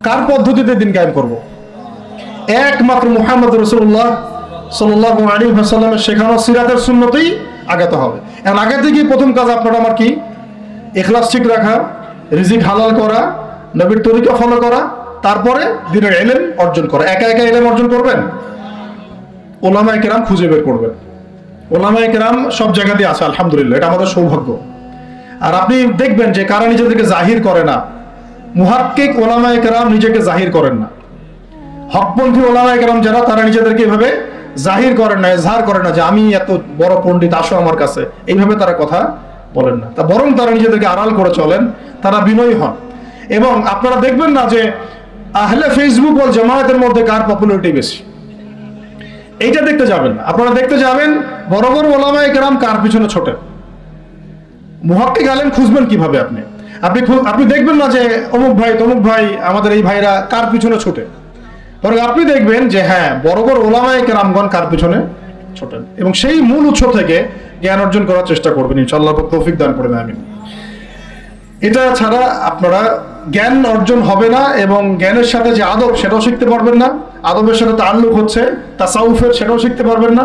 কার পদ্ধতিতে দিন কায়েম করব? একমাত্র মুহাম্মদ রাসূলুল্লাহ সাল্লাল্লাহু আলাইহি ওয়াসাল্লামের শেখানো সিরাতের সুন্নতেই আগাতে হবে। এখন আগাতে গিয়ে প্রথম কাজ আপনার আমার কি? ইখলাস ঠিক রাখা, রিজিক হালাল করা, নবীর তরিকা ফলো করা, তারপরে দ্বীনের ইলম অর্জন করা। একা একা ইলম অর্জন করবেন? উলামায়ে কেরাম খুঁজে বের করবেন। উলামায়ে কেরাম সব জায়গাতেই আছে, আলহামদুলিল্লাহ, এটা আমাদের সৌভাগ্য। আর আপনি দেখবেন যে কারা নিজেদেরকে জাহির করে না, মুহাক্কিক উলামায়ে কেরাম নিজেকে জাহির করেন না। হকপন্থী উলামায়ে কেরাম যারা, তারা নিজেদেরকে এভাবে জাহির করেন না, ইজহার করেন না যে আমি এত বড় পণ্ডিত, আসো আমার কাছে, এইভাবে তারা কথা বলেন না। তা বরং তারা নিজেদেরকে আড়াল করে চলেন, তারা বিনয়ী হন। এবং আপনারা দেখবেন না যে আহলে ফেসবুক ওয়াল জামায়াতের মধ্যে কার পপুলারিটি বেশি, এইটা দেখতে যাবেন না। আপনারা দেখতে যাবেন বড় বড় উলামায়ে কেরাম কার পিছনে ছোটেন। মুহাক্কিক আলেম খুঁজবেন কিভাবে? আপনি দেখবেন না যে অমুক ভাই তমুক ভাই, আমাদের এই ভাইরা কার পিছনে ছোটে। বরং আপনি দেখবেন যে হ্যাঁ, বড় বড় উলামায়ে কেরামগণ কার পিছনে ছোটেন, এবং সেই মূল উৎস থেকে জ্ঞান অর্জন করার চেষ্টা করবেন। ইনশাআল্লাহ তৌফিক দান করবেন, আমিন। এটা ছাড়া আপনারা জ্ঞান অর্জন হবে না, এবং জ্ঞানের সাথে যে আদব, সেটাও শিখতে পারবেন না। আদবের সাথে তাআল্লুক হচ্ছে তাসাউফের, সেটাও শিখতে পারবেন না।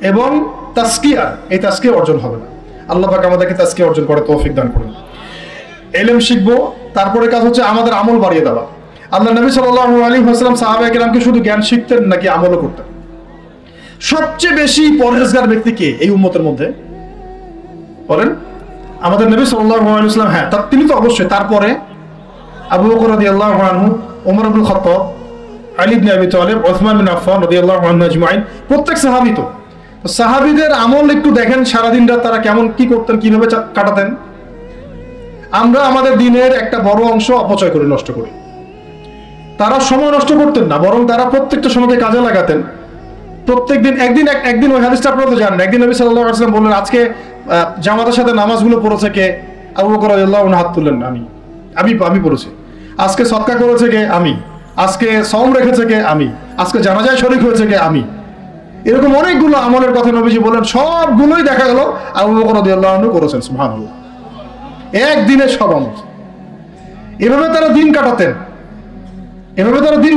এবং তাসকিয়া, এই তাসকিয়া অর্জন হবে না। আল্লাহ পাক আমাদেরকে তাসকিয়া অর্জন করে তৌফিক দান করুন। ইলম শিখবো, তারপরে কাজ হচ্ছে আমাদের আমল বাড়িয়ে দেওয়া। আল্লাহ নবী সাল্লাল্লাহু আলাইহি ওয়াসাল্লাম সাহাবায়ে কেরামকে শুধু জ্ঞান শিখতেন নাকি আমলও করতেন? সবচেয়ে বেশি পরহেজগার ব্যক্তি কে এই উম্মতের মধ্যে বলেন? আমাদের নবী সাল্লাল্লাহু আলাইহি ওয়াসাল্লাম। হ্যাঁ, তিনি তো অবশ্যই। তারপরে আবু বকর রাদিয়াল্লাহু আনহু, ওমর ইবনে খাত্তাব, আলী ইবনে আবি তালিব, উসমান বিন আফফান রাদিয়াল্লাহু আনহু আজমাইন, প্রত্যেক সাহাবী। তো সাহাবীদের আমল একটু দেখেন, সারাদিন রাত তারা কেমন কি করতেন, কিভাবে কাটাতেন। আমরা আমাদের দিনের একটা বড় অংশ অপচয় করে নষ্ট করি। তারা সময় নষ্ট করতেন না, বরং তারা প্রত্যেকটা সময়কে কাজে লাগাতেন। প্রত্যেকদিন একদিন ওই হাদিসটা আপনারা তো জানেন। একদিন নবী সাল্লাল্লাহু আলাইহি ওয়াসাল্লাম বললেন, আজকে জামাতের সাথে নামাজগুলো পড়েছে কে? আবু বকর রাদিয়াল্লাহু আনহু হাত তুললেন, আমি পড়েছি। আজকে সদকা করেছে কে? আমি। আজকে সওম রেখেছে কে? আমি। আজকে জানাজায় শরীক হয়েছে কে? আমি। এরকম অনেকগুলো আমলের কথা নবীজি বলেন, সবগুলোই দেখা গেল আবু বকর রাদিয়াল্লাহু আনহু করেছেন। সুবহানাল্লাহ, একদিনে সব আমল। এভাবে তারা দিন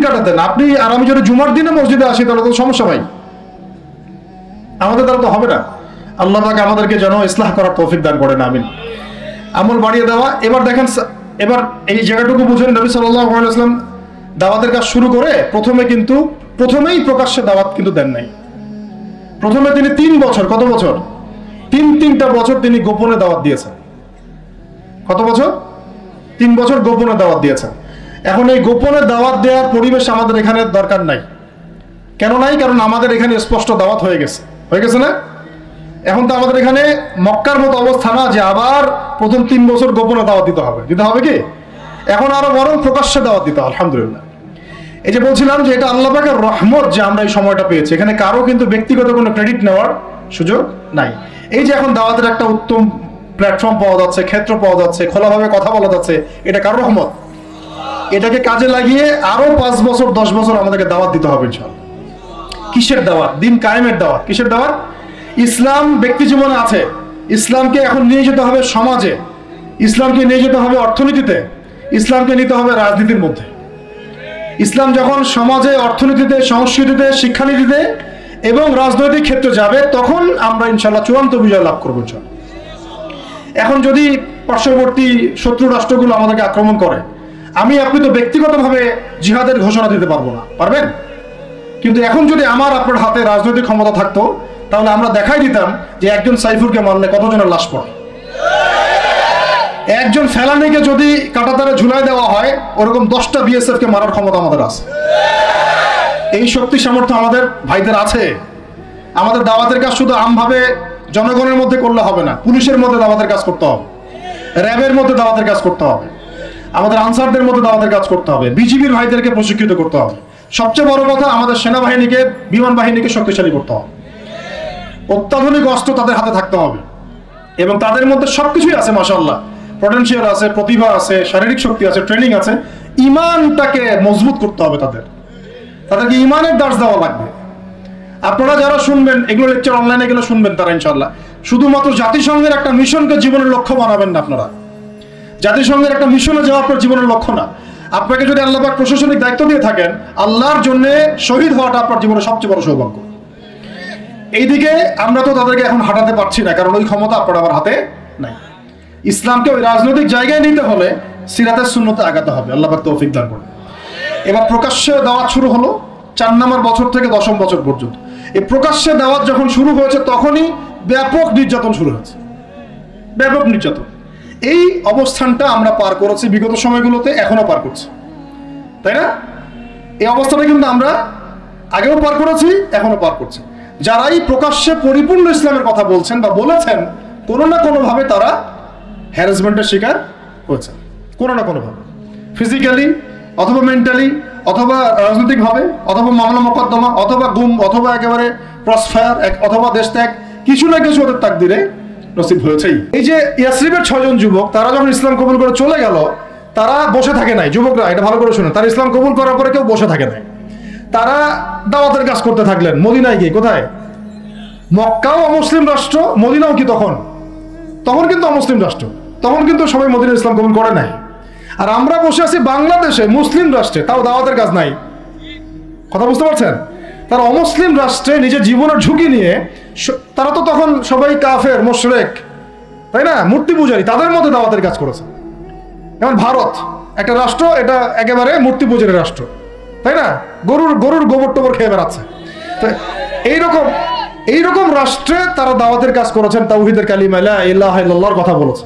কাটাতেন। আপনি আর আমি যদি জুমার দিনে মসজিদে আসি, তাহলে তো সমস্যা ভাই, আমাদের দ্বারা তো হবে না। আল্লাহ পাক আমাদেরকে যেন ইসলাহ করার তৌফিক দান করেন, আমিন। আমল বাড়িয়ে দেওয়া। এবার দেখেন, এবার এই জায়গাটুকু বুঝেন, নবী সাল্লাল্লাহু আলাইহি ওয়াসাল্লাম দাওয়াতের কাজ শুরু করে প্রথমেই প্রকাশ্যে দাওয়াত কিন্তু দেন নাই। প্রথমে তিনি 3 বছর, কত বছর? তিনটা বছর তিনি গোপনে দাওয়াত দিয়েছেন। কত বছর? 3 বছর গোপনে দাওয়াত দিয়েছেন। এখন এই গোপনে দাওয়াত দেওয়ার পরিবেশ আমাদের এখানে দরকার নাই। কেন নাই? কারণ আমাদের এখানে স্পষ্ট দাওয়াত হয়ে গেছে না? এখন তো আমাদের এখানে মক্কার মতো অবস্থা না যে আবার প্রথম 3 বছর গোপনে দাওয়াত দিতে হবে কি? এখন আরো বরং প্রকাশ্যে দাওয়াত দিতে হবে, আলহামদুলিল্লাহ। এই যে বলছিলাম যে এটা আল্লাহ পাকের রহমত যে আমরা এই সময়টা পেয়েছি। এখানে কারো কিন্তু ব্যক্তিগত কোনো ক্রেডিট নেওয়ার সুযোগ নাই। এই যে এখন দাওয়াতের একটা উত্তম প্ল্যাটফর্ম পাওয়া যাচ্ছে, ক্ষেত্র পাওয়া যাচ্ছে, খোলাভাবে কথা বলা যাচ্ছে, এটা কার রহমত? এটাকে কাজে লাগিয়ে আরো 5 বছর 10 বছর আমাদেরকে দাওয়াত দিতে হবে ইনশাআল্লাহ। কিসের দাওয়াত? দিন কায়েমের দাওয়াত। কিসের দাওয়াত? ইসলাম ব্যক্তি জীবনে আছে, ইসলামকে এখন নিয়ে যেতে হবে সমাজে, ইসলামকে নিয়ে যেতে হবে অর্থনীতিতে, ইসলামকে নিতে হবে রাজনীতির মধ্যে। ইসলাম যখন সমাজে, অর্থনীতিতে, সংস্কৃতিতে, শিক্ষানীতিতে এবং রাজনৈতিক ক্ষেত্রে যাবে, তখন আমরা ইনশাআল্লাহ চূড়ান্ত বিজয় লাভ করবো ইনশাআল্লাহ। এখন যদি পার্শ্ববর্তী শত্রু রাষ্ট্রগুলো আমাদেরকে আক্রমণ করে, আপনি তো ব্যক্তিগতভাবে জিহাদের ঘোষণা দিতে পারবো না, পারবেন? কিন্তু এখন যদি আমার আপনার হাতে রাজনৈতিক ক্ষমতা থাকতো, তাহলে আমরা দেখাই দিতাম যে একজন সাইফুরকে মারলে কতজনের লাশ পড়ে। একজন ফেলানিকে যদি কাঁটাতারে ঝুলাই দেওয়া হয়, ওরকম 10টা বিএসএফ কে মারার ক্ষমতা আমাদের আছে। এই শক্তি সামর্থ্য আমাদের ভাইদের আছে। আমাদের দাওয়াতের কাজ শুধু আমভাবে জনগণের মধ্যে করলে হবে না, পুলিশের মধ্যে দাওয়াতের কাজ করতে হবে, র্যাবের মধ্যে দাওয়াতের কাজ করতে হবে, আমাদের আনসারদের মধ্যে দাওয়াতের কাজ করতে হবে, বিজিবির ভাইদেরকে প্রশিক্ষিত করতে হবে। সবচেয়ে বড় কথা, আমাদের সেনাবাহিনীকে, বিমান বাহিনীকে শক্তিশালী করতে হবে। অত্যাধুনিক অস্ত্র তাদের হাতে থাকতে হবে, এবং তাদের মধ্যে সবকিছুই আছে, মাশাআল্লাহ। পটেনশিয়াল আছে, প্রতিভা আছে, শারীরিক শক্তি আছে, ট্রেনিং আছে। ইমানটাকে মজবুত করতে হবে তাদেরকে ইমানের দার্স দেওয়া লাগবে। আপনারা যারা শুনবেন এগুলো লেকচার, অনলাইনে গেলে শুনবেন, তারা ইনশাআল্লাহ শুধুমাত্র জাতিসংঘের একটা মিশনকে জীবনের লক্ষ্য বানাবেন না। আপনারা জাতিসংঘের একটা মিশনে যাওয়া আপনার জীবনের লক্ষ্য না। আপনাকে যদি আল্লাহ পাক প্রশাসনিক দায়িত্ব দিয়ে থাকেন, আল্লাহর জন্য শহীদ হওয়াটা আপনার জীবনের সবচেয়ে বড় সৌভাগ্য। এইদিকে আমরা তো তাদেরকে এখন হাঁটাতে পারছি না, কারণ ওই ক্ষমতা আপনার আমার হাতে নাই। ইসলামকে ওই রাজনৈতিক জায়গায় নিতে হলে সিরাতের সুন্নতে আগাতে হবে। আল্লাহ পাক তৌফিক দান করুন। এবার প্রকাশ্যে দাওয়াত শুরু হলো 4 নম্বর বছর থেকে 10ম বছর পর্যন্ত। এই প্রকাশ্যে দাওয়াত যখন শুরু হয়েছে তখনই ব্যাপক নির্যাতন শুরু হয়েছে, ব্যাপক নির্যাতন। এই অবস্থানটা আমরা পার করেছি বিগত সময়গুলোতে, এখনো পার করছি, তাই না? এই অবস্থাটা কিন্তু আমরা আগেও পার করেছি, এখনো পার করছি। যারাই প্রকাশ্যে পরিপূর্ণ ইসলামের কথা বলছেন বা বলেছেন, কোনো না কোনোভাবে তারা হ্যারাসমেন্টের শিকার হয়েছে, কোনো না কোনোভাবে, ফিজিক্যালি অথবা মেন্টালি অথবা রাজনৈতিকভাবে অথবা মামলা মোকদ্দমা অথবা গুম অথবা একেবারে ক্রসফায়ার অথবা দেশ ত্যাগ, কিছু না কিছু ওদের তাকদিরে নসিব হয়েছেই। এই যে ইয়াসরিবের 6 জন যুবক, তারা যখন ইসলাম কবুল করে চলে গেল, তারা বসে থাকে নাই। যুবকরা এটা ভালো করে শুনুন, তারা ইসলাম কবুল করার পরে কেউ বসে থাকে নাই। তারা দাওয়াতের কাজ করতে থাকলেন মদিনায় গিয়ে। কোথায়? মক্কাও অমুসলিম রাষ্ট্র, মদিনাও কি তখন কিন্তু অমুসলিম রাষ্ট্র, তখন কিন্তু সবাই মদিনা ইসলাম কবুল করে নাই। আর আমরা বসে আছি বাংলাদেশে মুসলিম রাষ্ট্রে, তাও দাওয়াতের কাজ নাই। কথা বুঝতে পারছেন? তারা অমুসলিম রাষ্ট্রে নিজের জীবনের ঝুঁকি নিয়ে, তারা তো তখন সবাই কাফের মুশরিক, তাই না, মূর্তি পূজারী, তাদের মধ্যে দাওয়াতের কাজ করেছে। যেমন ভারত একটা রাষ্ট্র, এটা একেবারে মূর্তি পূজারী রাষ্ট্র, তাই না, গরুর গোবর টোবর খেয়ে বেড়াচ্ছে। তো এইরকম রাষ্ট্রে তারা দাওয়াতের কাজ করেছেন, তাওহীদের কালিমা লা ইলাহা ইল্লাল্লাহর কথা বলেছে।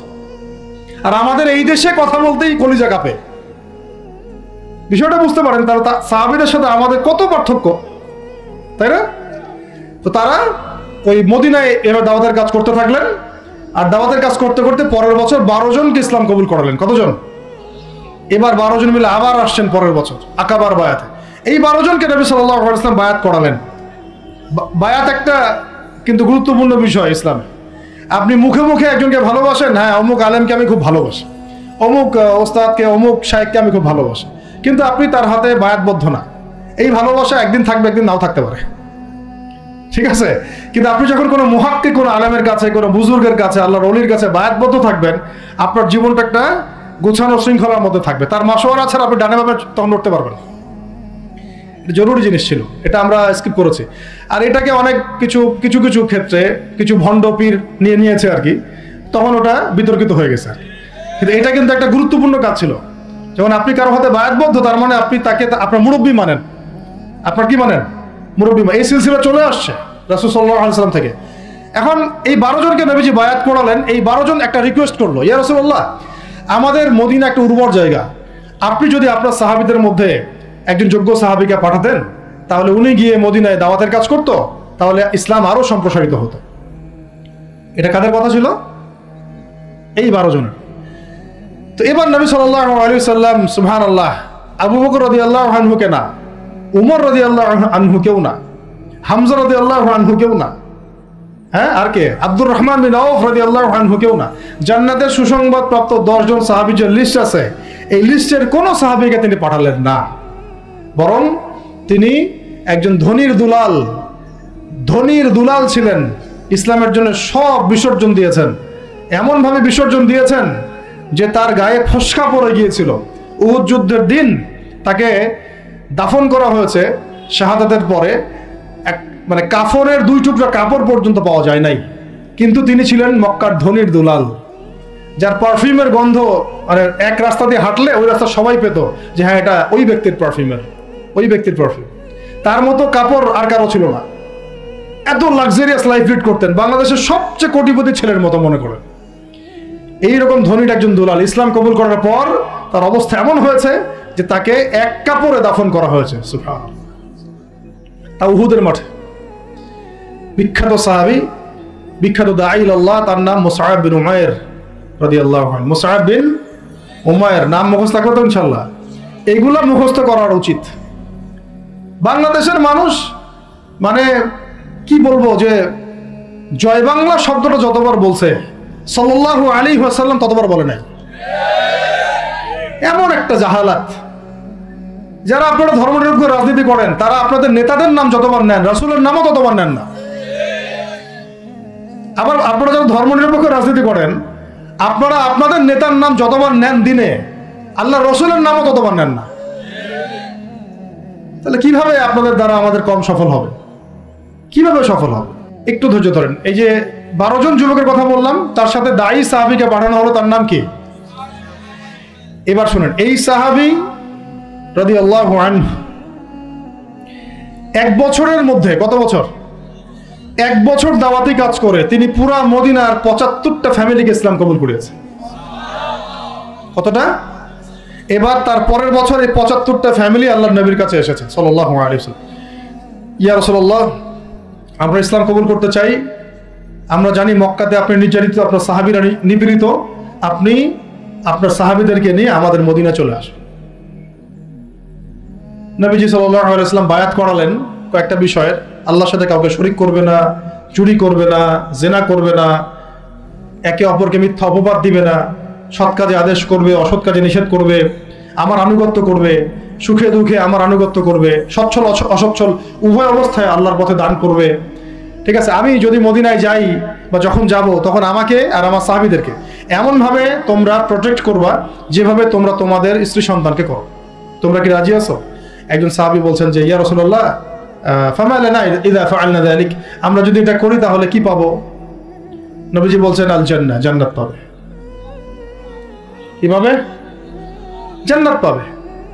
আর আমাদের এই দেশে কথা বলতেই কলিজা কাঁপে। বিষয়টা বুঝতে পারেন, তারা সাহাবীদের সাথে আমাদের কত পার্থক্য, তাই না? তো তারা ওই মদিনায় এবার দাওয়াতের কাজ করতে থাকলেন। আর দাওয়াতের কাজ করতে করতে পরের বছর 12 জনকে ইসলাম কবুল করালেন। কতজন? এবার 12 জন মিলে আবার আসছেন পরের বছর আকাবার বায়াতে। এই 12 জনকে নবী সাল্লাল্লাহু আলাইহি ওয়াসাল্লাম বায়াত করালেন। বায়াত একটা কিন্তু গুরুত্বপূর্ণ বিষয় ইসলামে। আপনি মুখে মুখে একজনকে ভালোবাসেন, হ্যাঁ অমুক আলেমকে আমি খুব ভালোবাসি, অমুক ওস্তাদকে অমুক শায়েখকে আমি খুব ভালোবাসি, কিন্তু আপনি তার হাতে বায়াতবদ্ধ না। এই ভালোবাসা একদিন থাকবে, একদিন নাও থাকতে পারে, ঠিক আছে? কিন্তু আপনি যখন কোনো মুহাক্কিক, কোনো আলেমের কাছে, কোনো বুজুর্গের কাছে, আল্লাহর ওলির কাছে বায়াতবদ্ধ থাকবেন, আপনার জীবনটা একটা গোছানো শৃঙ্খলার মধ্যে থাকবে। তার মাসোয়ারা ছাড়া আপনি ডানে বামে তখন লড়তে পারবেন। জরুরি জিনিস ছিল, এটা আমরা স্কিপ করেছি। আর এটাকে অনেক কিছু ক্ষেত্রে কিছু ভণ্ড পীর নিয়েছে আর কি, তখন ওটা বিতর্কিত হয়ে গেছে। কিন্তু এটা কিন্তু একটা গুরুত্বপূর্ণ কাজ ছিল। যেমন আপনি কারো হাতে বায়াতবদ্ধ, তার মানে আপনি তাকে আপনার মুরব্বী মানেন। আপনার কি মানেন? মুরব্বী। এই সিলসিলা চলে আসছে রাসূল সাল্লাল্লাহু আলাইহি ওয়াসাল্লাম থেকে। এখন এই 12 জনকে নবীজি বায়াত করালেন। এই 12 জন একটা রিকোয়েস্ট করলো, ইয়া রাসূলুল্লাহ, আমাদের মদিনা একটা উর্বর জায়গা, আপনি যদি আপনার সাহাবীদের মধ্যে একজন যোগ্য সাহাবীকে পাঠাতেন, তাহলে উনি গিয়ে মদিনায় দাওয়াতের কাজ করতো, তাহলে ইসলাম আরো সম্প্রসারিত হতো। এটা কাদের কথা ছিল? এই 12 জনের। তো এবার নবী সাল্লাল্লাহু আলাইহি ওয়াসাল্লাম, সুবহানাল্লাহ, আবু বকর রাদিয়াল্লাহু আনহুকে না, উমর রাদিয়াল্লাহু আনহুকেও না, হামজা রাদিয়াল্লাহু আনহুকেও না, হ্যাঁ আর কে, আব্দুর রহমান বিন আউফ রাদিয়াল্লাহু আনহুকেও না, জান্নাতের সুসংবাদ প্রাপ্ত 10 জন সাহাবীর যে লিস্ট আছে, এই লিস্টের কোন সাহাবীকে তিনি পাঠালেন না। বরং তিনি একজন ধনীর দুলাল ছিলেন, ইসলামের জন্য সব বিসর্জন দিয়েছেন। এমনভাবে বিসর্জন দিয়েছেন যে তার গায়ে ফসকা পড়ে গিয়েছিল। উহুদ যুদ্ধের দিন তাকে দাফন করা হয়েছে শাহাদাতের পরে, মানে কাফনের 2 টুকরা কাপড় পর্যন্ত পাওয়া যায় নাই। কিন্তু তিনি ছিলেন মক্কার ধনীর দুলাল, যার পারফিউমের গন্ধ, মানে এক রাস্তা দিয়ে হাঁটলে ওই রাস্তা সবাই পেত যে হ্যাঁ এটা ওই ব্যক্তির পারফিউম। তার মতো কাপড় আর কারো ছিল না। এত লাক্সারিয়াস লাইফ লিড করতেন, বাংলাদেশের সবচেয়ে কোটিপতি ছেলের মতো মনে করেন। এইরকম ধনীর একজন দুলাল ইসলাম কবুল করার পর তার অবস্থা এমন হয়েছে যে তাকে এক কাপড়ে দাফন করা হয়েছে। সুবহানাল্লাহ। তা উহুদের মাঠে। বিখ্যাত সাহাবী, বিখ্যাত দাঈ ইলাল্লাহ, তার নাম মুসআব বিন উমাইর রাদিয়াল্লাহু আনহু। মুসআব বিন উমাইর নাম মুখস্থ থাকবে তো ইনশাআল্লাহ। এইগুলা মুখস্থ করার উচিত। বাংলাদেশের মানুষ, মানে কি বলবো, যে জয় বাংলা শব্দটা যতবার বলছে সাল্লাল্লাহু আলাইহি ওয়াসাল্লাম ততবার বলে নাই। এমন একটা জাহালাত। যারা আপনারা ধর্মনিরপেক্ষ রাজনীতি করেন, তারা আপনাদের নেতাদের নাম যতবার নেন, রাসূলের নামও ততবার নেন না। আবার আপনারা যারা ধর্মনিরপেক্ষ রাজনীতি করেন, আপনারা আপনাদের নেতার নাম যতবার নেন দিনে, আল্লাহ রসুলের নামও ততবার নেন না। তাহলে কিভাবে আপনাদের দ্বারা আমাদের কম সফল হবে? কিভাবে সফল হবে? একটু ধৈর্য ধরেন। এই যে 12 জন যুবকের কথা বললাম, তার সাথে দায়ী সাহাবীকে পাঠানো হলো, তার নাম কি? এবার শুনেন, এই সাহাবী রাদিয়াল্লাহু আনহু 1 বছরের মধ্যে, কত বছর? 1 বছর দাওয়াতি কাজ করে তিনি পুরা মদিনার 75টা ফ্যামিলিকে ইসলাম কবুল করিয়েছে। কতটা? এবার তার পরের বছর এই 75টা ফ্যামিলি আল্লাহর নবীর কাছে এসেছে সাল্লাল্লাহু আলাইহি ওয়াসাল্লাম। ইয়া রাসূলুল্লাহ, আমরা ইসলাম কবুল করতে চাই। আমরা জানি মক্কাতে আপনি নির্যাতিত, আপনার সাহাবীরা নিপীড়িত, আপনি আপনার সাহাবীদেরকে নিয়ে আমাদের মদিনা চলে আসুন। নবীজি সাল্লাল্লাহু আলাইহি ওয়াসাল্লাম বায়াত করালেন কয়েকটা বিষয়ে। আল্লাহর সাথে কাউকে শরীক করবে না, চুরি করবে না, জেনা করবে না, একে অপরকে মিথ্যা অপবাদ দিবে না, সৎ কাজে আদেশ করবে, অসৎ কাজে নিষেধ করবে, আমার আনুগত্য করবে, সুখে দুঃখে আমার আনুগত্য করবে, সচ্ছল অসচ্ছল উভয় অবস্থায় আল্লাহর পথে দান করবে। ঠিক আছে, আমি যদি মদিনায় যাই বা যখন যাব তখন আমাকে আর আমার সাহাবীদেরকে এমনভাবে তোমরা প্রোটেক্ট করবা যেভাবে তোমরা তোমাদের স্ত্রী সন্তানকে করো। তোমরা কি রাজি আছো? একজন সাহাবী বলছেন যে, ইয়া রাসূলুল্লাহ, ফামা লানা ইযা ফাআলনা যালিক, আমরা যদি এটা করি তাহলে কি পাবো? নবীজি বলছেন, আল জান্নাহ, জান্নাত পাবে। কিভাবে? জান্নাত পাবে।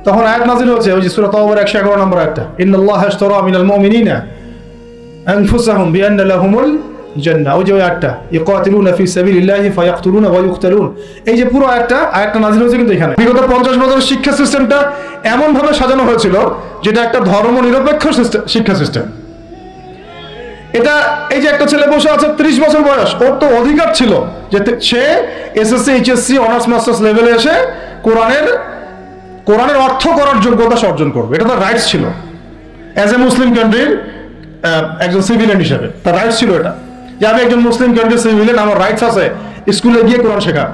তখন আয়াত নাযিল হয়েছে, ওই যে সূরা তাওবার 111 নম্বর আয়াতটা, ইন্নাল্লাহা আশতারা মিনাল মুমিনিনা আনফুসাহুম বিআন্না লাহুমুল জান্নাহ। ওই যে আয়াতটা, ইকাতিলুনা ফি সাবিলিল্লাহি ফায়াকতুলুনা ওয়া ইউকতালুন। এই যে পুরো আয়াতটা নাযিল হয়েছে কিন্তু এখানে। বিগত 50 বছরের শিক্ষা সিস্টেমটা এমন ভাবে সাজানো হয়েছিল যেটা একটা ধর্মনিরপেক্ষ শিক্ষা সিস্টেম। এটা, এই যে একটা ছেলে বসে আছে 30 বছর বয়স, ওর তো অধিকার ছিল যে সে এসএসসি এইচএসসি অনার্স মাস্টার্স লেভেলে এসে কোরআনের অর্থ করার যোগ্যতা অর্জন করবে। এটা তার রাইটস ছিল অ্যাজ এ মুসলিম কান্ট্রির একজন সিভিলিয়ান হিসেবে। তার রাইটস ছিল এটা, যে আমি একজন মুসলিম কান্ট্রির সিভিলিয়ান, আমার রাইটস আছে স্কুলে গিয়ে কোরআন শেখার,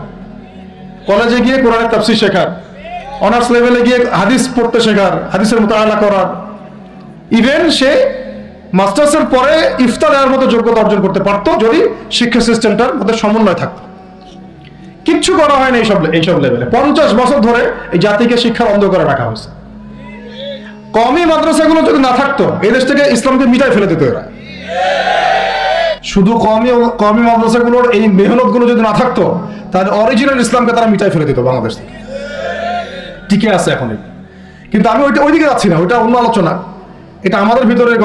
কলেজে গিয়ে কোরআনের তাফসীর শেখার, অনার্স লেভেলে গিয়ে হাদিস পড়তে শেখার, হাদিসের মুতাআলা করার। ইভেন সে মাস্টার্সের পরে ইফতা দেওয়ার মতো যোগ্যতা অর্জন করতে পারতো যদি শিক্ষা সিস্টেমটার মধ্যে সমন্বয় থাকতো। কিচ্ছু করা হয় না এইসব লেভেলে। 50 বছর ধরে এই জাতিকে শিক্ষার অন্ধ করে রাখা হয়েছে। কওমি মাদ্রাসাগুলো যদি না থাকতো এই দেশ থেকে ইসলামকে মিটাই ফেলে দিত এরা। শুধু কওমি মাদ্রাসাগুলোর এই মেহনতগুলো যদি না থাকতো তাহলে অরিজিনাল ইসলামকে তারা মিটাই ফেলে দিত বাংলাদেশ থেকে। টিকে আছে এখন। কিন্তু আমি ওইদিকে যাচ্ছি না, ওইটা অন্য আলোচনা। এটা আমাদের ভিতরের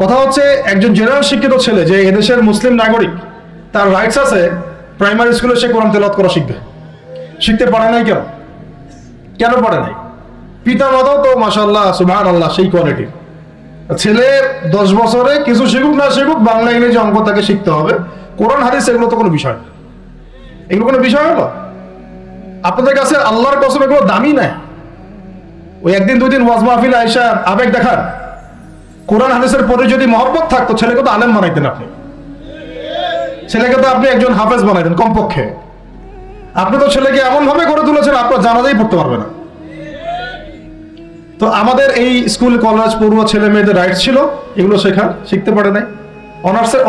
কথা হচ্ছে, একজন জেনারেল শিক্ষিত ছেলে যে এদেশের মুসলিম নাগরিক, তার রাইটস আছে প্রাইমারি স্কুলে সে কোরআন তেলাওয়াত করা শিখবে। শিখতে পারে নাই কেন? কেন পারে নাই? পিতা মাতাও তো মাশাআল্লাহ সুবহানাল্লাহ সেই কোয়ালিটির। ছেলে 10 বছরে কিছু শিখুক না শিখুক, বাংলা ইংরেজি অঙ্ক তাকে শিখতে হবে। কোরআন হাদিস এগুলো তো কোনো বিষয় না। এগুলো কোনো বিষয় হলো? আপনাদের কাছে আল্লাহর কসম এগুলো দামি না। ওই একদিন দুই দিন ওয়াজ মাহফিল আয়েশা আবেগ দেখার, কোরআন হাদিসের প্রতি যদি মহব্বত থাকতো ছেলেকে তো আলেম বানাইতেন আপনি। ছেলেকে তো আপনি একজন হাফেজ বানাইতেন কমপক্ষে। আপনি তো ছেলেকে এমন ভাবে গড়ে তুলেছেন আপনার জানাজাই পড়তে পারবে না। তো আমাদের এই স্কুল কলেজ পড়ুয়া ছেলে মেয়েদের রাইটস ছিল এগুলো শিখতে পারে নাই।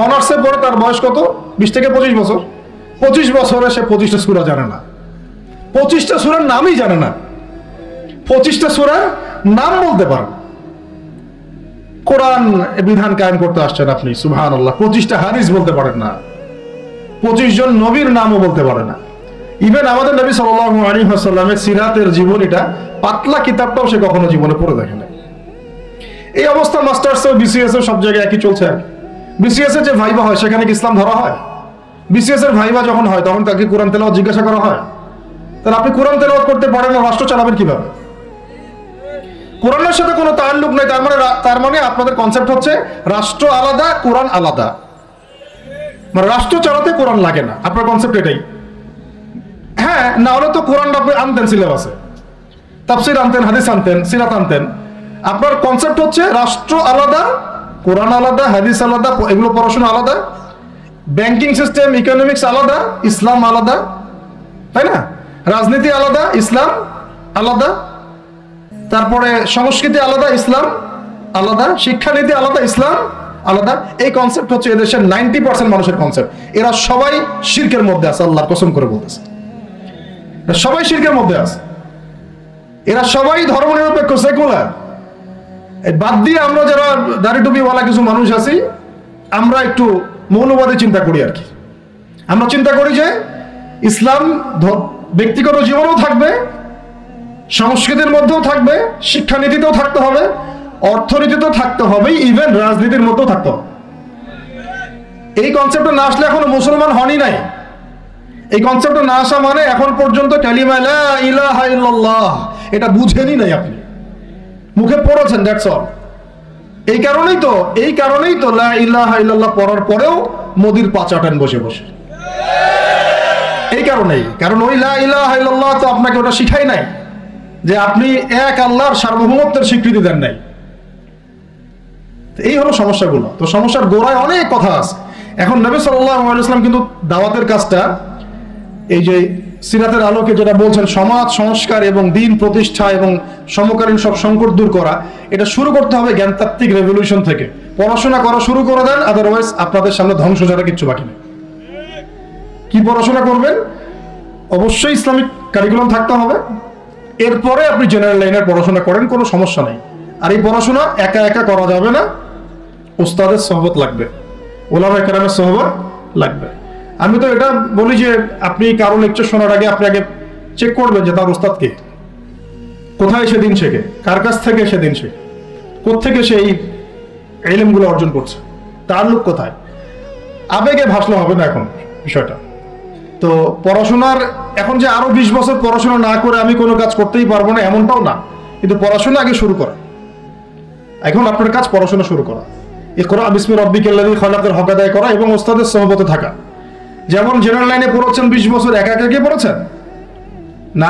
অনার্সে পড়ে তার বয়স কত? 20 থেকে 25 বছর। 25 বছরে সে 25টা সূরা জানে না। 25টা সূরার নামই জানে না। 25টা সূরার নাম বলতে পারেন। কোরআন বিধান কায়েম করতে আসছেন আপনি, সুবহানাল্লাহ। 25টা হাদিস বলতে পারেন না। 25 জন নবীর নামও বলতে পারে না। ইভেন আমাদের নবী সাল্লাল্লাহু আলাইহি ওয়াসাল্লামের সিরাতের জীবনীটা, পাতলা কিতাবটাও সে কখনো জীবনে পড়ে দেখে না। এই অবস্থা মাস্টার্স ও বিসিএস এর সব জায়গায় একই চলছে। বিসিএস এর যে ভাইবা হয় সেখানে কি ইসলাম ধরা হয়? বিসিএস এর ভাইবা যখন হয় তখন তাকে কোরআন তেলাওয়াত জিজ্ঞাসা করা হয়? তাহলে আপনি কোরআন তেলাওয়াত করতে পারেন না, রাষ্ট্র চালাবেন কিভাবে? কোরআনের সাথে কোনো তাআল্লুক নাই। তার মানে আপনাদের কনসেপ্ট হচ্ছে রাষ্ট্র আলাদা, কোরআন আলাদা। মানে রাষ্ট্র চালাতে কোরআন লাগে না, আপনার কনসেপ্ট এটাই। হ্যাঁ, না হলে তো কোরআন আপনি আনতেন সিলেবাসে, তাফসীর আনতেন, হাদিস আনতেন, সিরাত আনতেন। আপনার কনসেপ্ট হচ্ছে রাষ্ট্র আলাদা, কোরআন আলাদা, হাদিস আলাদা, এগুলো পড়াশোনা আলাদা, ব্যাংকিং সিস্টেম, ইকোনমিক্স আলাদা, ইসলাম আলাদা, তাই না? রাজনীতি আলাদা, ইসলাম আলাদা, তারপরে সংস্কৃতি আলাদা, ইসলাম আলাদা, শিক্ষানীতি আলাদা, ইসলাম আলাদা। এই কনসেপ্ট হচ্ছে এদেশের 90% মানুষের কনসেপ্ট। এরা সবাই শিরকের মধ্যে আছে, আল্লাহর কসম করে বলতেছে, সবাই শিরকের মধ্যে আছে। এরা সবাই ধর্মনিরপেক্ষ, সেকুলার। বাদ দিয়ে আমরা যারা দাড়ি টুপিওয়ালা কিছু মানুষ আছি, আমরা একটু মৌলবাদী চিন্তা করি আর কি। আমরা চিন্তা করি যে ইসলাম ব্যক্তিগত জীবনেও থাকবে, সংস্কৃতির মধ্যেও থাকবে, শিক্ষানীতিতেও থাকতে হবে, অর্থনীতিতেও থাকতে হবে, ইভেন রাজনীতির মধ্যেও থাকতে হবে। এই কনসেপ্টে না আসলে এখনো মুসলমান হনই নাই। এই কনসেপ্টে না আসা মানে এখন পর্যন্ত কালিমা লা ইলাহা ইল্লাল্লাহ এটা বুঝেনই নাই, আপনি মুখে পড়েছেন, দ্যাটস অল। এই কারণেই তো লা ইলাহা ইল্লাল্লাহ পড়ার পরেও মোদির পা চাটান বসে বসে। এই কারণেই, কারণ ওই লা ইলাহা ইল্লাল্লাহ তো আপনাকে ওটা শিখাই নাই যে আপনি এক আল্লাহর সার্বভৌমত্বের স্বীকৃতি দেন নাই। এই হলো সমস্যাগুলো। তো সমস্যার গোড়ায় অনেক কথা আছে। এখন নবী সাল্লাল্লাহু আলাইহি ওয়াসাল্লাম কিন্তু দাওয়াতের কাজটা, এই যে সিরাতের আলোকে যেটা বলছেন, সমাজ সংস্কার এবং দিন প্রতিষ্ঠা এবং সমকালীন সব সংকট দূর করা, এটা শুরু করতে হবে জ্ঞানতাত্ত্বিক রেভলিউশন থেকে। পড়াশোনা করা শুরু করে দেন, আদারওয়াইজ আপনাদের সামনে ধ্বংস ছাড়া কিচ্ছু বাকি নেই। কি পড়াশোনা করবেন? অবশ্যই ইসলামিক কারিকুলাম থাকতে হবে। এরপরে আপনি জেনারেল লাইনের পড়াশোনা করেন, কোনো সমস্যা নাই। আর এই পড়াশোনা একা একা করা যাবে না, উস্তাদের সোহবত লাগবে, ওলামায়ে কেরামের সোহবত লাগবে। আমি তো এটা বলি যে আপনি কারো লেকচার শোনার আগে আপনি আগে চেক করবেন যে তার উস্তাদ কে, কোথায় সেদিন শেখে, কার কাছ থেকে সেদিন শেখে, কোত্থেকে সে এই ইলমগুলো অর্জন করছে, তার লোক কোথায়। আবেগে ভাসলে হবে না এখন বিষয়টা। তো পড়াশোনার এখন যে আরো 20 বছর পড়াশোনা না করে আমি কোনো কাজ করতেই পারবো না এমনটাও না, কিন্তু পড়াশোনা আগে শুরু করা। এখন আপনার কাজ পড়াশোনা শুরু করা, ইকরা বিসমি রাব্বিকাল্লাযী খালাকের হক আদায় করা এবং ওস্তাদের সোহবতে থাকা। যেমন জেনারেল লাইনে পড়েছেন 20 বছর, একা একা কি পড়েছেন? না,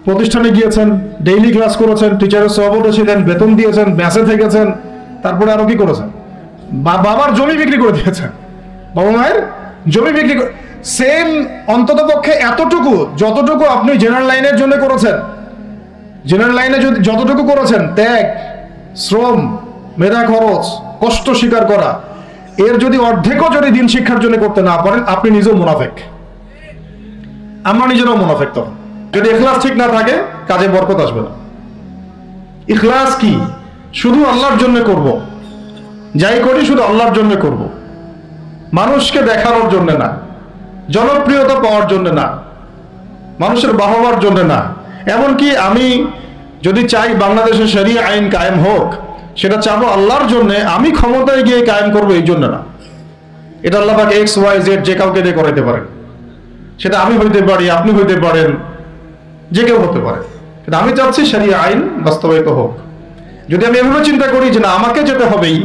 প্রতিষ্ঠানে গিয়েছেন, ডেইলি ক্লাস করেছেন, টিচারের সোহবতে ছিলেন, বেতন দিয়েছেন, ব্যাসে থেকেছেন, তারপরে আরো কি করেছেন? বাবার জমি বিক্রি করে দিয়েছেন, বাবা মায়ের জমি বিক্রি করে। সেম অন্তত পক্ষে এতটুকু যতটুকু আপনি জেনারেল লাইনের জন্য করেছেন, জেনারেল লাইনে যদি যতটুকু করেছেন, ত্যাগ, শ্রম, মেধা খরচ, কষ্ট স্বীকার করা, এর যদি অর্ধেকও যদি দিন শিক্ষার জন্য করতে না পারেন, আপনি নিজেও মুনাফিক। আমরা নিজেরাও মুনাফিক। তখন যদি ইখলাস ঠিক না থাকে, কাজে বরকত আসবে না। ইখলাস কি? শুধু আল্লাহর জন্য করব, যাই করি শুধু আল্লাহর জন্য করব, মানুষকে দেখানোর জন্য না, জনপ্রিয়তা পাওয়ার জন্য না, মানুষের বাহবার জন্য না। এমনকি আমি যদি চাই বাংলাদেশের শরিয়া আইন কায়েম হোক, সেটা চাবো আল্লাহর জন্য, আমি ক্ষমতায় গিয়ে কায়েম করবো এই জন্য না। এটা আল্লাহ পাক XYZ যে কাউকে দিয়ে করাইতে পারেন। সেটা আমি হইতে পারি, আপনি হইতে পারেন, যে কেউ হতে পারে। কিন্তু আমি চাচ্ছি শরিয়া আইন বাস্তবায়িত হোক। যদি আমি এভাবে চিন্তা করি যে না, আমাকে যেতে হবেই,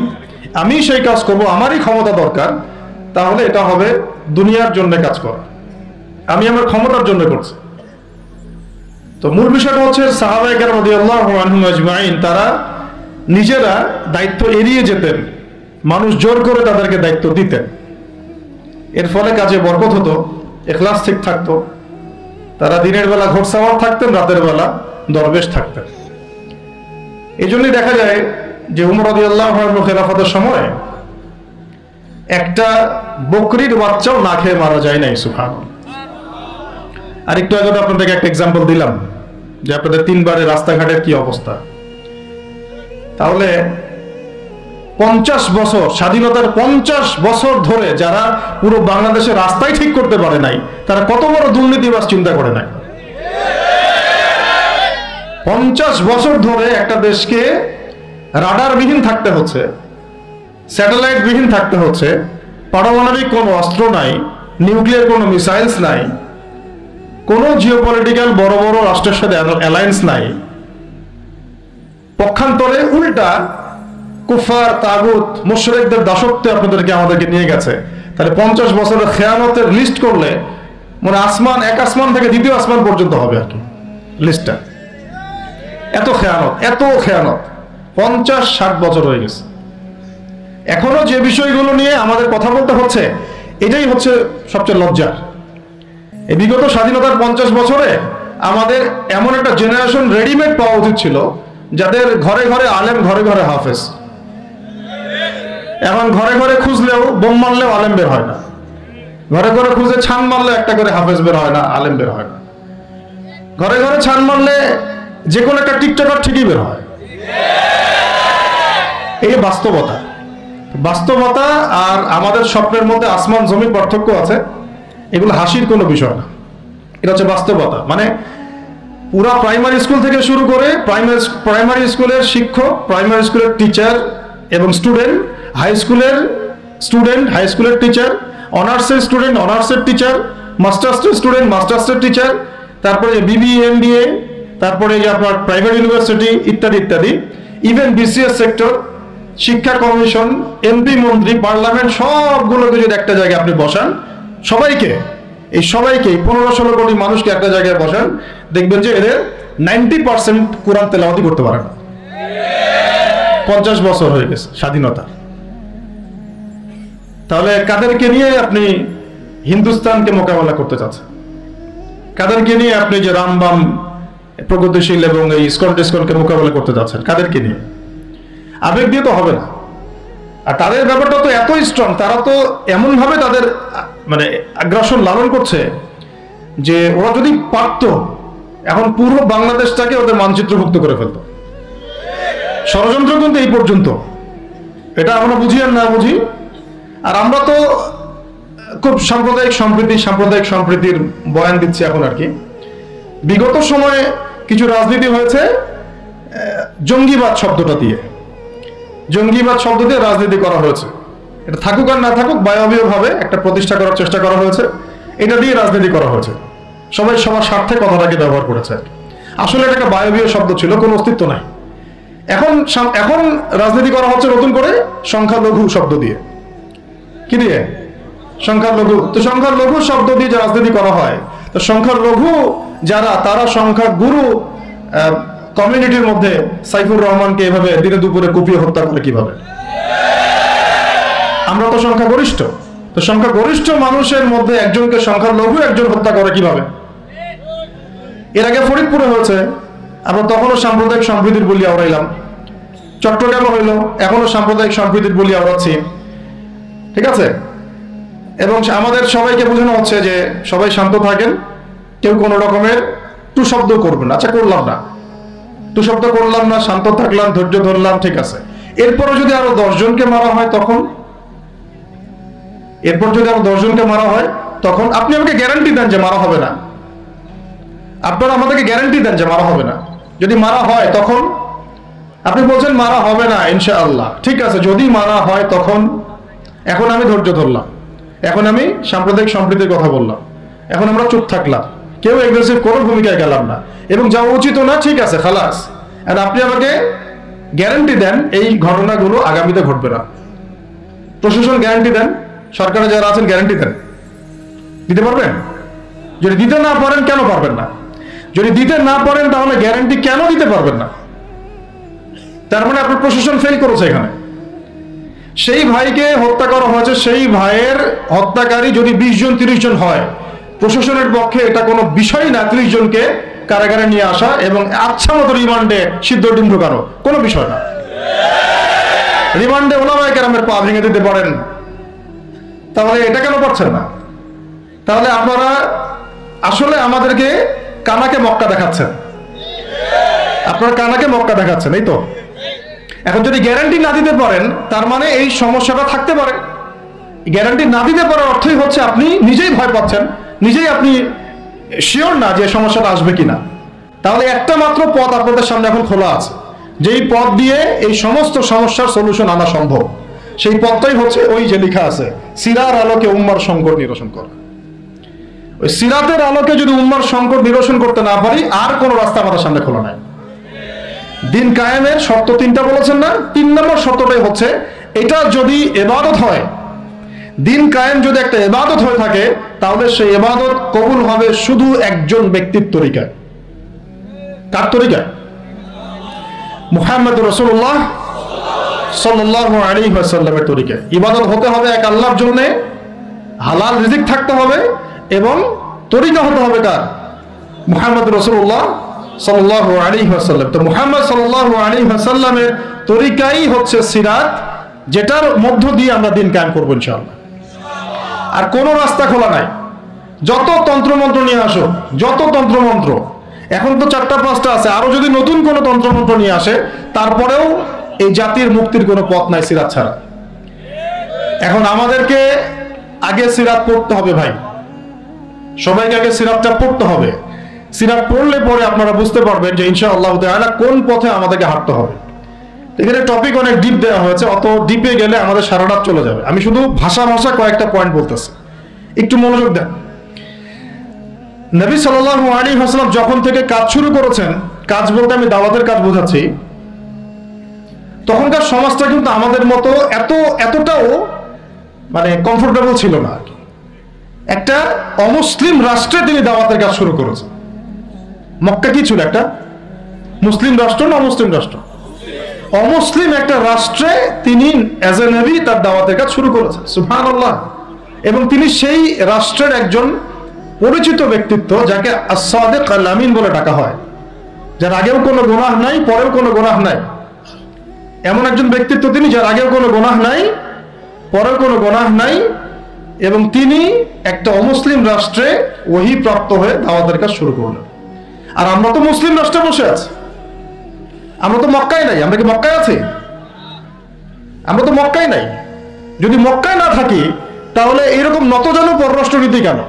আমি সেই কাজ করব, আমারই ক্ষমতা দরকার, তাহলে এটা হবে দুনিয়ার জন্য কাজ করা, আমি আমার ক্ষমতার জন্য করছি। তো মূল বিষয়টা হচ্ছে সাহাবায়ে কেরাম রাদিয়াল্লাহু আনহুম আজমাইন, তারা নিজেরা দায়িত্ব এড়িয়ে যেতেন, মানুষ জোর করে তাদেরকে দায়িত্ব দিতেন। এর ফলে কাজে বরকত হতো, ইখলাস ঠিক থাকতো। তারা দিনের বেলা ঘোড়সাওয়ার থাকতেন, রাতের বেলা দরবেশ থাকতেন। এই জন্যই দেখা যায় যে উমর রাদিয়াল্লাহু আনহু খেলাফতের সময় একটা বকরির বাচ্চাও না খেয়ে মারা যায় নাই। সুবহানাল্লাহ। আর একটু আগে আপনাদেরকে একটা এক্সাম্পল দিলাম যে আপনাদের 3 বারে রাস্তাঘাটের কি অবস্থা। তাহলে 50 বছর, স্বাধীনতার 50 বছর ধরে যারা পুরো বাংলাদেশের রাস্তাই ঠিক করতে পারে নাই, তারা কত বড় দুর্নীতিবাজ চিন্তা করে নাই। 50 বছর ধরে একটা দেশকে রাডারবিহীন থাকতে হচ্ছে, স্যাটেলাইট বিহীন থাকতে হচ্ছে, পারমাণবিক কোনো অস্ত্র নাই, নিউক্লিয়ার কোনো মিসাইলস নাই, কোনো জিওপলিটিক্যাল বড় বড় রাষ্ট্রের সাথে অ্যালায়েন্স নাই। পক্ষান্তরে উল্টা কুফার, তাগুত, মুশরিকদের দাসত্বে আমাদেরকে নিয়ে গেছে। তাহলে 50 বছরের খেয়ানতের লিস্ট করলে মানে আসমান, এক আসমান থেকে দ্বিতীয় আসমান পর্যন্ত হবে আর কি লিস্টটা। এত খেয়ানত 50-60 বছর হয়ে গেছে। এখনো যে বিষয়গুলো নিয়ে আমাদের কথা বলতে হচ্ছে, এটাই হচ্ছে সবচেয়ে লজ্জার। এই বিগত স্বাধীনতার 50 বছরে আমাদের এমন একটা জেনারেশন রেডিমেড পাওয়া উচিত ছিল, যাদের ঘরে ঘরে আলেম, ঘরে ঘরে হাফেজ। এখন ঘরে ঘরে খুঁজলেও, বোম মারলেও আলেম বের হয় না, ঘরে ঘরে খুঁজে ছান মারলে একটা করে হাফেজ বের হয় না, আলেম বের হয় না। ঘরে ঘরে ছান মারলে যে কোনো একটা টিকটকার ঠিকই বের হয়। এই বাস্তবতা। বাস্তবতা আর আমাদের স্বপ্নের মধ্যে আসমান জমির পার্থক্য আছে, এগুলো হাসির কোনো বিষয় না, এটা হচ্ছে বাস্তবতা। মানে পুরা প্রাইমারি স্কুল থেকে শুরু করে প্রাইমারি স্কুলের শিক্ষক, প্রাইমারি স্কুলের টিচার এবং স্টুডেন্ট, হাই স্কুলের স্টুডেন্ট, হাই স্কুলের টিচার, অনার্সের স্টুডেন্ট, অনার্সের টিচার, মাস্টার্সের স্টুডেন্ট, মাস্টার্সের টিচার, তারপরে বিবিএ, এমবিএ, তারপরে যে আপনার প্রাইভেট ইউনিভার্সিটি ইত্যাদি ইত্যাদি, ইভেন বিসিএস সেক্টর, শিক্ষা কমিশন, এমপি, মন্ত্রী, পার্লামেন্ট, সবগুলোকে যদি একটা জায়গায় আপনি বসান, সবাইকে 15-16 কোটি মানুষকে একটা জায়গায় বসান, দেখবেন যে এদের 90% কোরআন তেলাওয়াতি করতে পারে না। 50 বছর হয়ে গেছে স্বাধীনতা। তাহলে কাদেরকে নিয়ে আপনি হিন্দুস্তানকে মোকাবেলা করতে চাচ্ছেন? কাদেরকে নিয়ে আপনি যে রামবাম, প্রগতিশীল এবং এই ইসকনকে মোকাবেলা করতে যাচ্ছেন? কাদেরকে নিয়ে? আবেগ দিয়ে তো হবে না। আর তাদের ব্যাপারটা তো এতই স্ট্রং, তারা তো এমন ভাবে তাদের মানে আগ্রাসন লালন করছে যে ওরা যদি পারত এখন পুরো বাংলাদেশটাকে ওদের মানচিত্রভুক্ত করে ফেলতো। ষড়যন্ত্র কিন্তু এই পর্যন্ত, এটা আমরা বুঝি আর না বুঝি। আর আমরা তো খুব সাম্প্রদায়িক সম্প্রীতির বয়ান দিচ্ছি এখন আর কি। বিগত সময়ে কিছু রাজনীতি হয়েছে জঙ্গিবাদ শব্দটা দিয়ে, জঙ্গিবাদ শব্দ দিয়ে রাজনীতি করা হয়েছে। এটা থাকুক আর না থাকুক, বায়বীয় ভাবে একটা প্রতিষ্ঠা করার চেষ্টা করা হয়েছে, এটা দিয়ে রাজনীতি করা হয়েছে। সবাই সবার স্বার্থে কথাটাকে ব্যবহার করেছে। আসলে এটা একটা বায়বীয় শব্দ ছিল, কোনো অস্তিত্ব নাই। এখন রাজনীতি করা হচ্ছে নতুন করে সংখ্যালঘু শব্দ দিয়ে। কি দিয়ে? সংখ্যালঘু। তো সংখ্যালঘু শব্দ দিয়ে যে রাজনীতি করা হয়, তো সংখ্যালঘু যারা, তারা সংখ্যাগুরু কমিউনিটির মধ্যে সাইফুর রহমানকে এভাবে দিনে দুপুরে কুপিয়ে হত্যা করে কিভাবে? আমরা তো সংখ্যাগরিষ্ঠ, তো সংখ্যাগরিষ্ঠ মানুষের মধ্যে একজনকে সংখ্যালঘু একজন হত্যা করে কিভাবে? এর আগে ফরিদপুরে হয়েছে, আমরা তখনও সাম্প্রদায়িক সম্প্রীতির বলি আওড়াইলাম। চট্টগ্রামে হইল, এখনো সাম্প্রদায়িক সম্প্রীতির বলি আওড়াচ্ছি, ঠিক আছে? এবং আমাদের সবাইকে বোঝানো হচ্ছে যে সবাই শান্ত থাকেন, কেউ কোনো রকমের টু শব্দ করবেন। আচ্ছা, করলাম না, টু শব্দ করলাম না, শান্ত থাকলাম, ধৈর্য ধরলাম, ঠিক আছে। এরপরে যদি আরো 10 জনকে মারা হয় তখন, তখন আপনি আমাকে গ্যারান্টি দেন যে মারা হবে না। আপনারা আমাদেরকে গ্যারান্টি দেন যে মারা হবে না। যদি মারা হয় তখন আপনি বলছেন মারা হবে না ইনশাআল্লাহ, ঠিক আছে। যদি মারা হয় তখন, এখন আমি ধৈর্য ধরলাম, এখন আমি সাম্প্রদায়িক সম্প্রীতির কথা বললাম, এখন আমরা চুপ থাকলাম, কেউ এগ্রেসিভ কোনো ভূমিকায় গেলাম না, এবং যাওয়া উচিত না, ঠিক আছে, খালাস। আর আপনি আমাকে গ্যারান্টি দেন এই ঘটনাগুলো আগামীতে ঘটবে না। প্রশাসন গ্যারান্টি দেন, সরকারে যারা আছেন গ্যারান্টি দেন, দিতে পারবেন? যদি দিতে না পারেন, কেন পারবেন না? যদি দিতে না পারেন তাহলে গ্যারান্টি কেন দিতে পারবেন না? তার মানে আপনার প্রশাসন ফেল করেছে এখানে। সেই ভাইকে হত্যা করা হয়েছে, সেই ভাইয়ের হত্যাকারী যদি 20 জন 30 জন হয়, প্রশাসনের পক্ষে এটা কোনো বিষয় না 30 জনকে কারাগারে নিয়ে আসা এবং আচ্ছা মতো রিমান্ডে সিদ্ধ ডিম ঢোকানো, কোনো বিষয় না। রিমান্ডে ওলামায়ে কেরামের পা ভেঙে দিতে পারেন, তাহলে এটা কেন পারছেন না? তাহলে আপনারা আসলে আমাদেরকে কানাকে মক্কা দেখাচ্ছেন, আপনারা কানাকে মক্কা দেখাচ্ছেন, এই তো। এখন যদি গ্যারান্টি না দিতে পারেন, তার মানে এই সমস্যাটা থাকতে পারে। গ্যারান্টি না দিতে পারার অর্থই হচ্ছে আপনি নিজেই ভয় পাচ্ছেন, নিজেই আপনি শিওর না যে সমস্যাটা আসবে কিনা। তাহলে একটা মাত্র পথ আপনাদের সামনে এখন খোলা আছে, যেই পথ দিয়ে এই সমস্ত সমস্যার সলিউশন আনা সম্ভব। সেই পথটাই হচ্ছে ওই যে লেখা আছে, সিরার আলোকে উম্মার সংকট নিরসন করা। ওই সিরাতের আলোকে যদি উম্মার সংকট নিরসন করতে না পারি, আর কোন রাস্তা আমাদের সামনে খোলা নাই। দিন কায়েমের শর্ত 3টা বলেছেন না? 3 নম্বর শর্তটাই হচ্ছে এটা যদি ইবাদত হয়, দিন কায়েম যদি একটা ইবাদত হয়ে থাকে, তাহলে সেই ইবাদত কবুল হবে শুধু একজন ব্যক্তির তরিকায়। কার তরিকায়? মুহাম্মদ রাসূলুল্লাহ সাল্লাল্লাহু আলাইহি ওয়াসাল্লামের তরিকায়। ইবাদত হতে হবে এক আল্লাহর জন্য, হালাল রিজিক থাকতে হবে, এবং তরিকা হতে হবে কার? মুহাম্মদ রাসূলুল্লাহ সাল্লাল্লাহু আলাইহি ওয়াসাল্লাম। তো মুহাম্মদ সাল্লাল্লাহু আলাইহি ওয়াসাল্লামের তরিকাই হচ্ছে সিরাত, যেটার মধ্য দিয়ে আমরা দিন কায়েম করব ইনশাআল্লাহ। আর কোনো রাস্তা খোলা নাই। যত তন্ত্রমন্ত্র নিয়ে আসো, যত তন্ত্রমন্ত্র, এখন তো 4টা 5টা আছে, আরো যদি নতুন কোনো তন্ত্রমন্ত্র নিয়ে আসে তারপরেও এই জাতির মুক্তির কোনো পথ নাই সিরাত ছাড়া। এখন আমাদেরকে আগে সিরাত পড়তে হবে ভাই, সবাইকে আগে সিরাতটা পড়তে হবে। সিরাত পড়লে পরে আপনারা বুঝতে পারবেন যে ইনশাআল্লাহ তাআলা কোন পথে আমাদেরকে হাঁটতে হবে। এখানে টপিক অনেক ডিপ দেওয়া হয়েছে, অত ডিপে গেলে আমাদের সারা রাত চলে যাবে। আমি শুধু ভাষা কয়েকটা পয়েন্ট বলতেছি, একটু মনোযোগ দেন। নবী সাল্লাল্লাহু আলাইহি ওয়াসাল্লাম যখন থেকে কাজ শুরু করেছেন, কাজ বলতে আমি দাওয়াতের কাজ বোঝাচ্ছি, তখনকার সমাজটা কিন্তু আমাদের মতো এতটাও মানে কমফোর্টেবল ছিল না আর কি। একটা অমুসলিম রাষ্ট্রে তিনি দাওয়াতের কাজ শুরু করেছেন। মক্কা কি ছিল? একটা মুসলিম রাষ্ট্র না অমুসলিম রাষ্ট্র? অমুসলিম একটা রাষ্ট্রে তিনি অ্যাজ এ নবী তার দাওয়াতের কাজ শুরু করেছেন। সুবহানাল্লাহ। এবং তিনি সেই রাষ্ট্রের একজন পরিচিত ব্যক্তিত্ব, যাকে আস-সাদিক আল-আমিন বলে ডাকা হয়, যার আগেও কোনো গুনাহ নাই, পরেও কোনো গুনাহ নাই। এমন একজন ব্যক্তিত্ব তিনি, যার আগেও কোনো গুনাহ নাই, পরেও কোনো গুনাহ নাই, এবং তিনি একটা অমুসলিম রাষ্ট্রে ওহী প্রাপ্ত হয়ে দাওয়াতের কাজ শুরু করলেন। আর আমরা তো মুসলিম রাষ্ট্রে বসে আছি, আমরা তো মক্কায় নাই। আমরা কি মক্কায় আছি? আমরা তো মক্কায় নাই। যদি মক্কায় না থাকি তাহলে এইরকম নতজানু পররাষ্ট্রনীতি কেন?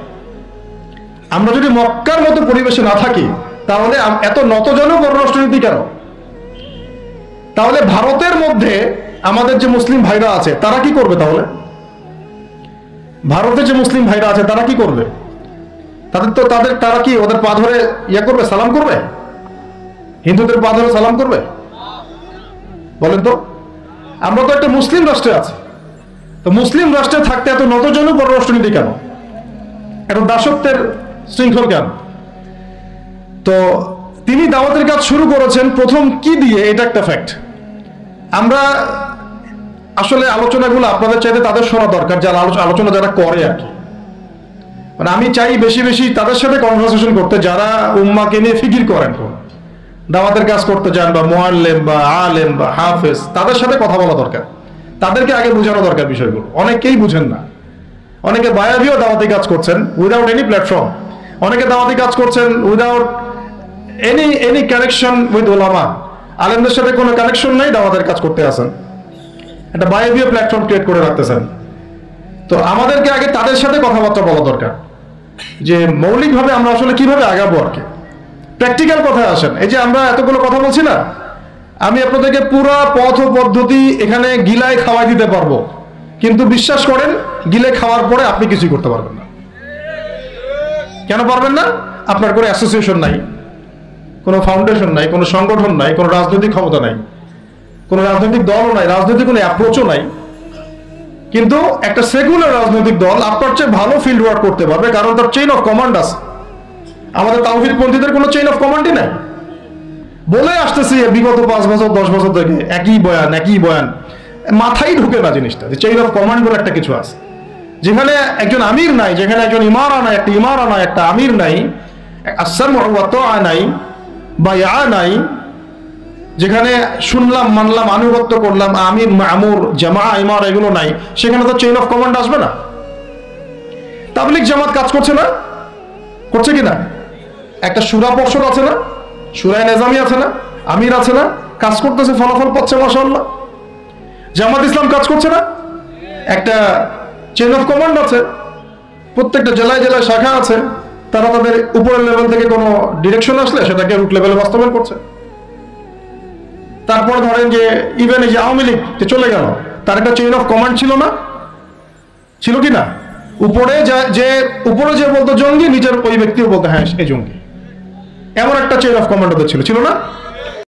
আমরা যদি মক্কার মতো পরিবেশে না থাকি তাহলে এত নতজানু পররাষ্ট্রনীতি কেন? তাহলে ভারতের মধ্যে আমাদের যে মুসলিম ভাইরা আছে তারা কি করবে? তাহলে ভারতে যে মুসলিম ভাইরা আছে তারা কি করবে? তারা কি ওদের পা ধরে ইয়া করবে, সালাম করবে? হিন্দুদের পা ধরে সালাম করবে? বলেন তো। আমরা তো একটা মুসলিম রাষ্ট্রে আছি, তো মুসলিম রাষ্ট্রে থাকতে এত নতজানু পররাষ্ট্রনীতি কেন? এত দাসত্বের শৃঙ্খল কেন? তো তিনি দাওয়াতের কাজ শুরু করেছেন প্রথম কি দিয়ে, এটা একটা ফ্যাক্ট। আমরা আসলে আলোচনাগুলো আপনাদের চাইতে তাদের শোনা দরকার, যারা আলোচনা যারা করে আর কি। মানে আমি চাই বেশি বেশি তাদের সাথে কনভারসেশন করতে, যারা উম্মাকে নিয়ে ফিকির করেন, দাওয়াতের কাজ করতে চান, বা মুআল্লিম বা আলেম বা হাফেজ, তাদের সাথে কথা বলা দরকার। তাদেরকে আগে বোঝানো দরকার বিষয়গুলো। অনেকেই বুঝেন না। অনেকে বায়াভিও দাওয়াতি কাজ করছেন উইদাউট এনি প্ল্যাটফর্ম। অনেকে দাওয়াতি কাজ করছেন উইদাউট এনি কানেকশন উইথ উলামা। আলেমদের সাথে কোনো কানেকশন নাই, দাওয়াতের কাজ করতে আসেন, একটা বায়াভিও প্ল্যাটফর্ম ক্রিয়েট করে রাখতেছেন। তো আমাদেরকে আগে তাদের সাথে কথাবার্তা বলা দরকার, যে মৌলিকভাবে আমরা আসলে কিভাবে আগাবো আর কি। প্র্যাকটিক্যাল কথায় আসেন। এই যে আমরা এতগুলো কথা বলছি না, আমি আপনাদেরকে পুরো পথ ও পদ্ধতি এখানে গিলায় খাওয়াই দিতে পারবো, কিন্তু বিশ্বাস করেন গিলে খাওয়ার পরে আপনি কিছুই করতে পারবেন না। কেন পারবেন না? আপনার কোনো অ্যাসোসিয়েশন নাই, কোনো ফাউন্ডেশন নাই, কোনো সংগঠন নাই, কোনো রাজনৈতিক ক্ষমতা নাই, কোনো রাজনৈতিক দলও নাই, রাজনৈতিক কোনো অ্যাপ্রোচও নাই। কিন্তু একটা সেকুলার রাজনৈতিক দল আপনার চেয়ে ভালো ফিল্ড ওয়ার্ক করতে পারবে, কারণ তার চেইন অফ কমান্ড আছে। আমাদের তাওহীদপন্থীদের কোনো চেইন অফ কমান্ডই নাই। বলে আসতেছি বিগত 5 বছর 10 বছর থেকে একই বয়ান, মাথায় ঢুকে না জিনিসটা, যে চেইন অফ কমান্ড বলে একটা কিছু আছে। যেখানে একজন আমির নাই, যেখানে একজন ইমারা নাই, একটা আমির নাই, আস-সামউ ওয়া তাআ নাই, বায়আ নাই, যেখানে শুনলাম, মানলাম, আনুগত্য করলাম, আমির, মামুর, জামাআ, ইমারা এগুলো নাই, সেখানে তো চেইন অফ কমান্ড আসবে না। তাবলীগ জামাত কাজ করছে না? করছে কিনা? একটা সূরা পর্ষদ আছে না, সূরা নিজামি আছে না, আমির আছে না, কাজ করতেছে, ফলাফল পাচ্ছে মাশাআল্লাহ। জামাত ইসলাম কাজ করছে না? একটা চেইন অফ কমান্ড আছে, প্রত্যেকটা জেলায় জেলায় শাখা আছে, তারা তাদের উপরের লেভেল থেকে কোনো ডিরেকশন আসলে সেটাকে রুট লেভেলে বাস্তবায়ন করছে। তারপরে ধরেন যে ইভেন এই যে আওয়ামী লীগ যে চলে গেল, তার একটা চেইন অফ কমান্ড ছিল না? ছিল কি না? উপরে যে বলতো জঙ্গি, নিচের ওই ব্যক্তিও বলতো হ্যাঁ এই জঙ্গি। এমন একটা চেইন অফ কমান্ড ওদের ছিল না?